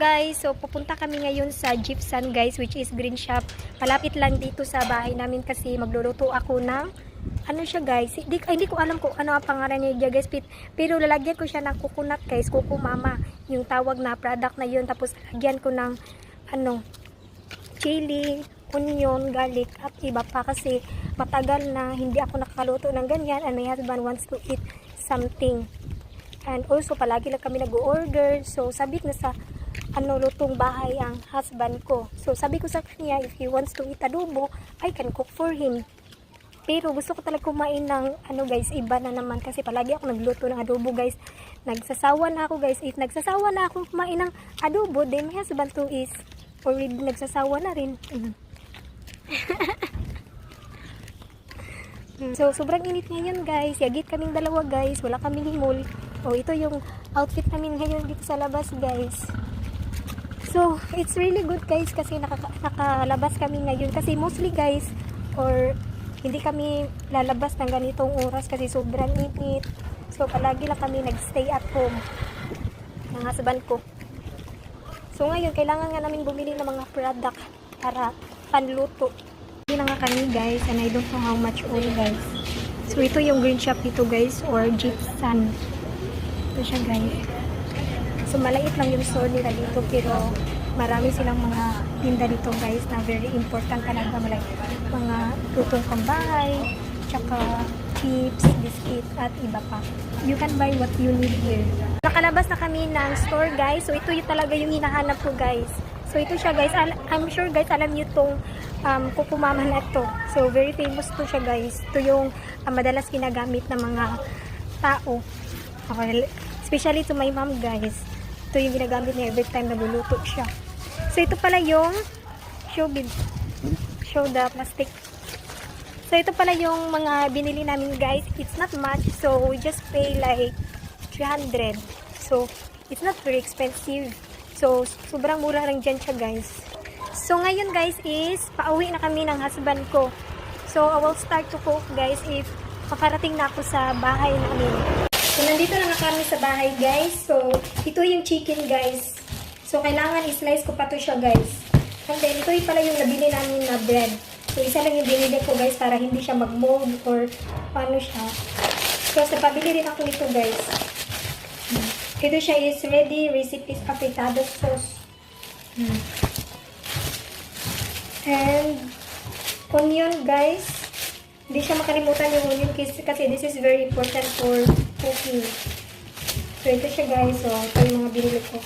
guys, so pupunta kami ngayon sa Gypsum guys, which is green shop. Malapit lang dito sa bahay namin kasi magluluto ako ng ano siya guys. Hindi ko alam kung ano ang pangalan niya guys, pero lalagyan ko siya ng coconut guys, Coco Mama, yung tawag na product na yun. Tapos lalagyan ko ng ano, chili, onion, garlic at iba pa kasi matagal na hindi ako nakakaluto ng ganyan and my husband wants to eat something. And also, palagi lang kami nag-order. So, sabit na sa lutong bahay ang husband ko. So, sabi ko sa kanya, if he wants to eat adobo, I can cook for him. Pero gusto ko talaga kumain ng guys, iba na naman kasi palagi ako nagluto ng adobo guys. Nagsasawa na ako guys. If nagsasawa na ako kumain ng adobo, then my husband too is already nagsasawa na rin. So, sobrang init ngayon guys. Yagit kaming dalawa guys. Wala kaming himol. Oh, ito yung outfit namin ngayon dito sa labas guys. So, it's really good guys kasi nakalabas kami ngayon. Kasi mostly guys, or hindi kami lalabas ng ganitong oras kasi sobrang init. So, palagi lang kami nagstay at home ng husband ko. So, ngayon, kailangan nga namin bumili ng mga product para panluto. Hindi na nga kami guys, and I don't know how much oil guys. So, ito yung green shop dito guys, or Gypsum. Ito siya guys. So, malait lang yung store nila dito, pero marami silang mga tinda dito guys na very important talaga. Mga lutong pambahay, tsaka chips, biscuit, at iba pa. You can buy what you need here. Nakalabas na kami ng store guys. So, ito yung talaga yung hinahanap ko guys. So, ito siya guys. I'm sure guys, alam niyo itong Coco Mama na ito. So, very famous to siya guys. Ito yung madalas ginagamit ng mga tao. Okay. Especially to my mom guys. Ito yung ginagamit niya every time nagluluto siya. So, ito pala yung show the plastic. So, ito pala yung mga binili namin guys. It's not much. So, we just pay like 300. So, it's not very expensive. So, sobrang mura lang dyan siya guys. So, ngayon guys is pauwi na kami ng husband ko. So, I will start to cook guys if makarating na ako sa bahay namin. So, nandito na kami sa bahay guys. So, ito yung chicken guys. So, kailangan i-slice ko pa to siya guys. And then, ito yung pala yung nabili namin na bread. So, isa lang yung binili ko guys para hindi siya mag-mold or paano siya. So, napabili rin ako nito guys. Ito siya is ready recipes afritado sauce. And onion guys. Hindi siya makalimutan yung onion kasi this is very important for cooking. So ito siya guys. So ito yung mga binili ko.